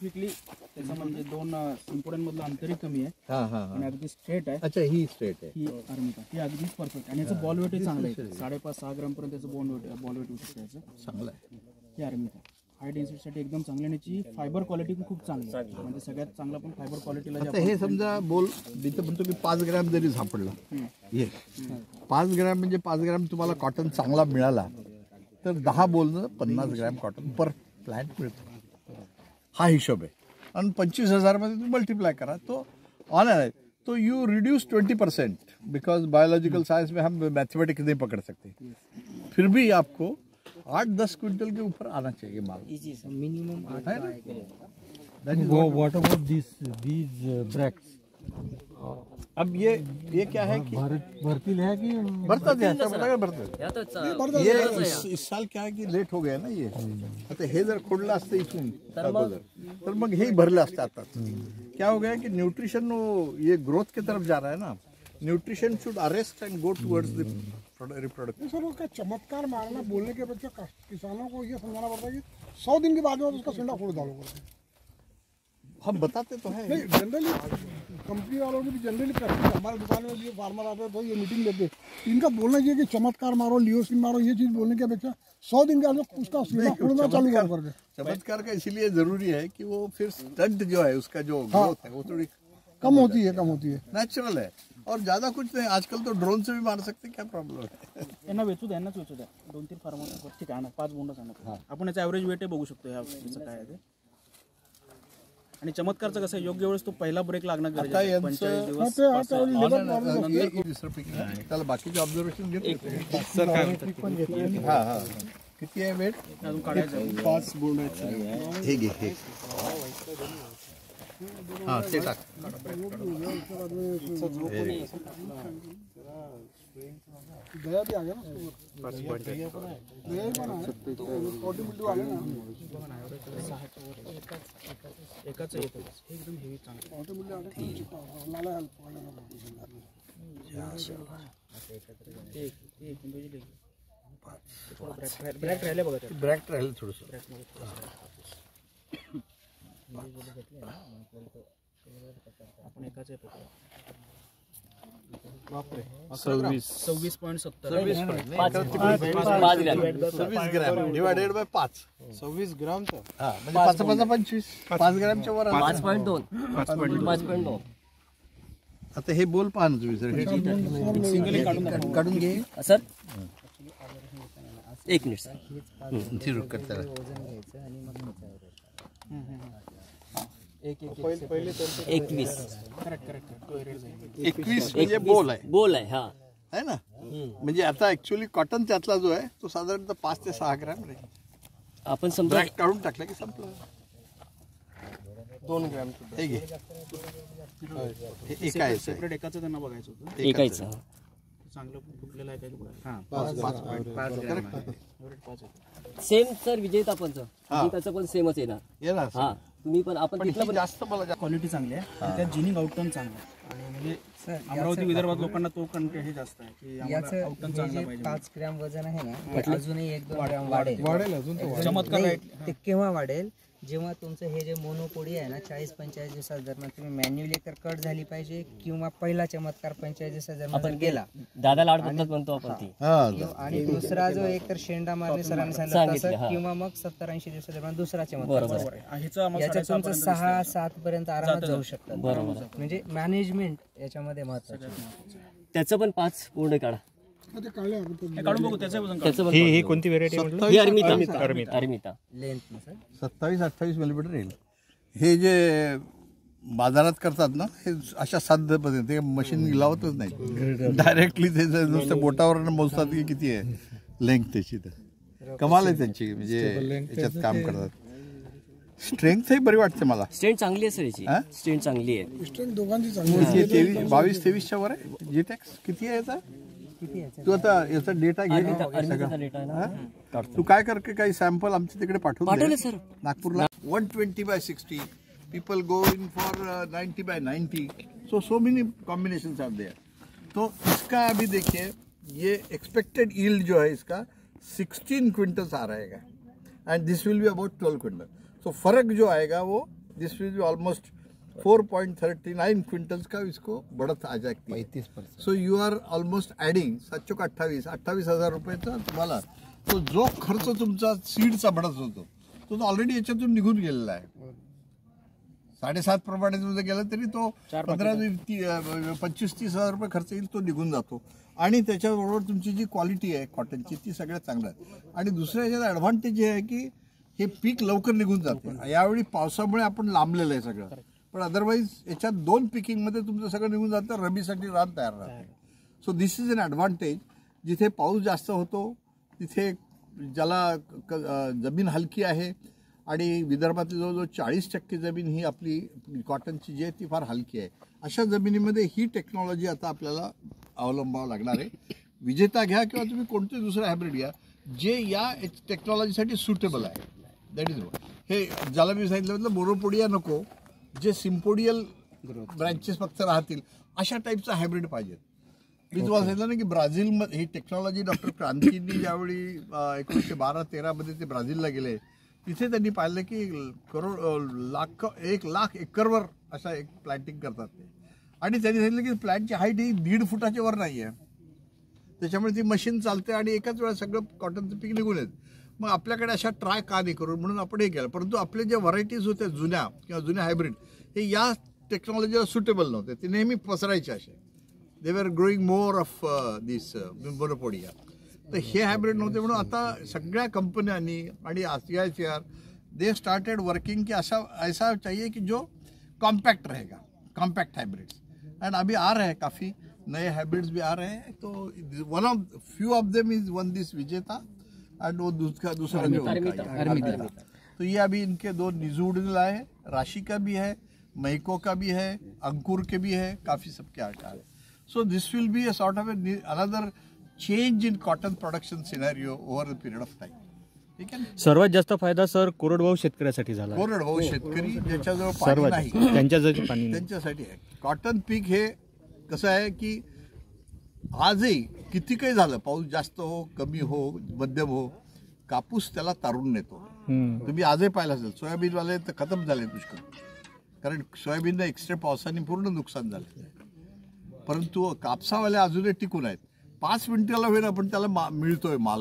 Scientifically त्याचं म्हणजे 2 सिंपोड्यांमधलं अंतरही कमी आहे आणि अगदी स्ट्रेट आहे. अच्छा, ही स्ट्रेट आहे, ही अरमिका ही अगदीच परफेक्ट आणि याचं बॉल वेटही चांगलं आहे. 5.5-6 ग्राम पर्यंत त्याचं बॉल वेट होऊ शकतं याचं. चांगलं आहे. ही अरमिका हाय डेन्सिटीसाठी एकदम चांगली आणि याची फायबर क्वालिटी पण खूप चांगली आहे. म्हणजे सगळ्यात चांगला पण फायबर क्वालिटीला आता हे समजा बोल इथं म्हणतो की 5 ग्रॅम जरी सापडला, हे 5 ग्रॅम म्हणजे 5 ग्रॅम तुम्हाला कॉटन चांगला मिळाला तर 10 बोलनं 50 ग्रॅम कॉटन पर प्लांट मिळतो. हा हिशोब आहे. आणि 25,000 मध्ये तुम्ही मल्टीप्लाई करा तो ऑन है. तो you reduce 20% because biological science में हम मैथमेटिक्स नहीं पकड़ सकते. फिर भी आपको 8-10 क्विंटल के ऊपर आना चाहिए माल. मिनिमम 8 है ना? What about these Bragg's? अब ये क्या है कि भरतील है की भरतात ये इस साल क्या है की लेट हो गया ना ये. आता हे जर खोडलं असतं इथून तर मग हे भरलं असतं. आता क्या हो गया कि न्यूट्रिशन ये ग्रोथ की तरफ जा रहा है ना. Nutrition should arrest and go towards the reproduction. Sir उसका चमत्कार मारना बोलने के बच्चे किसानों को ये समझाना पड़ता है कि 100 दिन के बाद में उसका सिंडा फोड़ डालो. हम बताते तो हैं. नहीं जनरली कंपनी वालों की भी जनरली प्रैक्टिस. हमारे दुकान में भी फार्मर आते हैं तो ये मीटिंग लेते हैं. इनका बोलना चाहिए कि चमत्कार मारो, लियोसिन मारो, ये चीज बोलने के अपेक्षा 100 दिन के अंदर उसका सिंडा फोड़ना चालू कर दे. चमत्कार का इसीलिए जरूरी है कि वो फिर स्टंट जो है उसका जो ग्रोथ है वो थोड़ी कम होती है. नेचुरल है और ज्यादा कुछ नहीं. आजकल तो ड्रोन से भी मार सकते. क्या प्रॉब्लेम है? यांना वेचू द्या, यांनाच वेचू द्या. 2-3 फार्मर ठीक आहे ना, 5 बोंड सांगा. आपण याचं ॲव्हरेज वेट बघू शकतो ह्या याचं काय आहे ते. आणि चमत्कारचं कसं आहे, योग्य वेळेस तो पहिला ब्रेक लागणार गरजेचं आहे. 45 दिवस त्याला बाकीचे ऑब्झर्वेशन घेतो. हा किती आहे वेट? अजून काढायचं 5 बोंड आहेत. हे घे हे. हा ते टाक. गया भी आ गया ना. गया पण आहे. 40 मिनिट आले ना. एकाच येतो एकदम हेवी चांगलं. 40 मिनिट आले. नाला ब्रॅक राहिले बघा. ब्रॅक राहील थोडंसं. आपण एकाच येतो. 26.70 26 ग्रॅम डिवायडेड बाय 5. 26 ग्राम तर हा म्हणजे 5-5 5 ग्रॅमच्या वर 5.2. आता हे बोल पहा ना तुम्ही सर. सिंगल काढून घे सर. 1 minute sir. थिरू करता. 21 म्हणजे बोल आहे. बोल आहे. हा है ना. म्हणजे आता ऍक्च्युअली कॉटन त्यातला जो आहे तो साधारणतः 5 ते 6 ग्रॅम राहील. आपण समजा ब्रॅक काढून टाकलं की संपलं. 2 ग्रॅम. हे घे. एका आहे सेपरेट एकाचं त्यांना बघायचं होतं. एकायचं. चांगलं फुटलेलं आहे काय हां 5 सेम सर विजयतापनचं विजयताचं पण सेमच येणार. हा तुम्ही पण आपण तिथलं पण जास्त मला क्वालिटी चांगली आहे आणि त्यात जिनिंग आउटटर्न चांगलं आहे. आणि म्हणजे अमरावती विदर्भात लोकांना तो कंटेंट हे जास्त आहे की आम्हाला आउटटर्न चांगला पाहिजे. 5 ग्रॅम वजन आहे ना, अजूनही 1-2 ग्रॅम वाढेल अजून तो. चमत्कार आहे. ते केव्हा वाढेल? जेव्हा तुमचं हे जे मोनोपोडी आहे ना 40-45 दिवसात दरम्यान तुम्ही मॅन्युअली तर कट झाली पाहिजे किंवा पहिला चमत्कार 45 दिवसात दरम्यान गेला. दादा लाड पद्धत म्हणतो आपण ती. आणि दुसरा जो एक तर शेंडा मारणे सरांनी सांगितलं तसं किंवा मग 70-80 दिवसात दरम्यान दुसरा चमत्कार. याच्यात तुमचं 6-7 पर्यंत आरामात जाऊ शकतात. बरोबर. म्हणजे मॅनेजमेंट याच्यामध्ये महत्वाचं. त्याचं पण 5 बोंड काढा. काढून बघू त्याचं ही कोणती व्हेरायटी म्हटलं? ही अरमिता लेंथ सर 27-28 मिलीमीटर येईल. हे जे बाजारात करतात ना हे अशा साध्य पद्धतीने ते मशीन लावतच नाही. डायरेक्टली ते नुसतं बोटावर मोजतात की किती आहे लेंथ त्याची. तर कमाल आहे त्यांची. म्हणजे याच्यात काम करतात. स्ट्रेंथ बरी वाटते मला. स्ट्रेंथ चांगली आहे सर याची. स्ट्रेंथ चांगली आहे. स्ट्रेंथ दोघांची चांगली. 22-23च्या वर आहे. जीटेक्स किती आहे याचा? तू आता याचा डेटा घे. तू काय कर की काही सॅम्पल आमच्या तिकडे पाठवले सर नागपूरला. 120/60 people go in for 90/90. So many combinations are there. तो इसका अभी देखिए ये एक्सपेक्टेड यील्ड जो है इसका 16 क्विंटल्स आ रहेगा and this will be about 12 quintal. So फर्क जो आएगा वो this will be almost 4.39 quintals का इसको बढ़त आ जाती है. 35%. So you are almost adding 28,000 रुपयाचा तुम्हाला तो जो खर्च तुमचा सीडचा बढ़त होतो तो ऑलरेडी याच्यातून निघून गेलेला आहे. 7.5 प्रमाणे जर गेला तरी तो 25-30 हजार रुपये खर्च येईल, तो निघून जातो. आणि त्याच्याबरोबर तुमची जी क्वालिटी आहे कॉटनची ती सगळ्यात चांगलं आहे. आणि दुसऱ्या याच्यात ॲडव्हान्टेज हे आहे की हे पीक लवकर निघून जाते. यावेळी पावसामुळे आपण लांबलेलं आहे सगळं, पण अदरवाईज याच्यात 2 पिकिंगमध्ये तुमचं सगळं निघून जातं, रबीसाठी रान तयार राहते. So this is an advantage. जिथे पाऊस जास्त होतो तिथे ज्याला जमीन हलकी आहे आणि विदर्भातली जवळजवळ 40% जमीन ही आपली कॉटनची जी आहे ती फार हलकी आहे, अशा जमिनीमध्ये ही टेक्नॉलॉजी आता आपल्याला अवलंबावं लागणार आहे. विजेता घ्या किंवा तुम्ही कोणते दुसरे हायब्रिड घ्या जे या टेक्नॉलॉजीसाठी सुटेबल आहे. दॅट इज हे ज्याला मी सांगितलं मोनोपोडिया नको, जे सिम्पोडियल ब्रँचेस फक्त राहतील अशा टाईपचं हायब्रिड पाहिजे. मी तुम्हाला सांगितलं ना की ब्राझीलमध्ये ही टेक्नॉलॉजी डॉक्टर क्रांतींनी ज्यावेळी 1912-13 मध्ये ते ब्राझीलला गेले तिथे त्यांनी पाहिलं की 1 लाख एकरवर असा एक प्लांटिंग करतात ते. आणि त्यांनी सांगितलं की प्लांटची हाईट ही 1.5 फुटाच्या वर नाही आहे, त्याच्यामुळे ती मशीन चालते आणि एकाच वेळा सगळं कॉटनचं पीक निघून येतं. मग आपल्याकडे अशा ट्राय का नाही करून म्हणून आपण हे केलं. परंतु आपले जे व्हरायटीज होते जुन्या किंवा जुन्या हायब्रिड हे या टेक्नॉलॉजीला सुटेबल नव्हते, ते नेहमी पसरायचे असे. दे वर ग्रोईंग मोर ऑफ दिस मोनोपोडिया. तर हे हायब्रिड नव्हते म्हणून आता सगळ्या कंपन्यांनी आणि CICR दे स्टार्टेड वर्किंग कि ऐसा चाहिए कि जो कॉम्पैक्ट रहेगा, कॉम्पैक्ट हाइब्रिड्स. एंड अभी आ रहे हैं काफ़ी नए हाइब्रिड्स भी आ रहे हैं. तो one of few of them is one this विजेता एंड वो दूसरा जो अर्मिता. तो ये अभी इनके 2 निजूडल आए, राशि का भी है, महिको का भी है, अंकुर के भी है, काफ़ी सबके आकार है. So this will be a sort of another change in cotton production scenario over a period of time. ठीक आहे. सर्वात जास्त फायदा सर कोरडवाहू शेतकऱ्यासाठी झाला. कोरडवाहू शेतकरी ज्याच्याजवळ पाणी नाही त्यांच्यासाठी आहे. कॉटन पीक हे कसं आहे की आजही किती काही झालं, पाऊस जास्त हो कमी हो मध्यम हो, कापूस त्याला तारून नेतो. तुम्ही आजही पाहिलं असेल सोयाबीनवाले तर खतम झाले पुष्कळ, कारण सोयाबीनला एक्स्ट्रा पावसाने पूर्ण नुकसान झालं. परंतु कापसावाले अजूनही टिकून आहेत. 5 मिनिटाला वेळ आपण त्याला मिळतोय माल.